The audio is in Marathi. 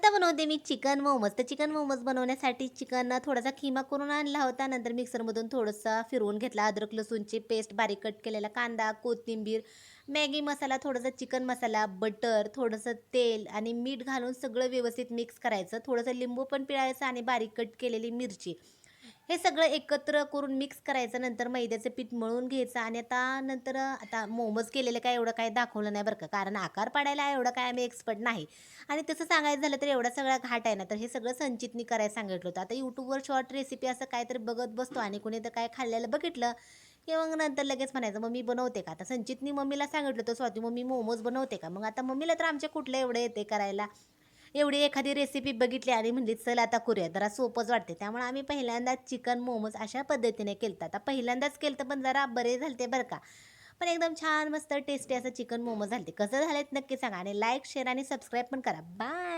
आता बनवते मी चिकन मोमोज. तर चिकन मोमोज बनवण्यासाठी चिकन थोडासा खिमा करून आणला होता. नंतर मिक्सरमधून थोडंसं फिरवून घेतला. अद्रक लसूणची पेस्ट, बारीक कट केलेला कांदा, कोथिंबीर, मॅगी मसाला, थोडासा चिकन मसाला, बटर, थोडंसं तेल आणि मीठ घालून सगळं व्यवस्थित मिक्स करायचं. थोडंसं लिंबू पण पिळायचं आणि बारीक कट केलेली मिरची. हे सगळं एकत्र करून मिक्स करायचं. नंतर मैद्याचं पीठ मळून घ्यायचं आणि आता मोमोज केलेलं काय एवढं काही दाखवलं नाही बरं का. कारण आकार पाडायला एवढं काय आम्ही एक्सपर्ट नाही. आणि तसं सांगायचं झालं तर एवढा सगळा घाट आहे ना, तर हे सगळं संचितनी करायला सांगितलं होतं. आता YouTubeवर शॉर्ट रेसिपी असं काहीतरी बघत बसतो आणि कुणी तर काय खाल्लेलं बघितलं, की मग नंतर लगेच म्हणायचं, "मम्मी बनवते का?" आता संचितनी मम्मीला सांगितलं होतं, "स्वाती मम्मी मोमोज बनवते का?" मग आता मम्मीला तर आमच्या कुठलं एवढं येते करायला. एवढी एखादी रेसिपी बघितली आणि म्हणली, "चल आता करूया." जरा सोपंच वाटते. त्यामुळे आम्ही पहिल्यांदाच चिकन मोमोज अशा पद्धतीने केलतं. आता पहिल्यांदाच केलतं, पण जरा बरे झालते बरं का. पण एकदम छान मस्त टेस्टी असं चिकन मोमोज झालते. कसं झालेत नक्की सांगा आणि लाईक, शेअर आणि सबस्क्राईब पण करा. बाय.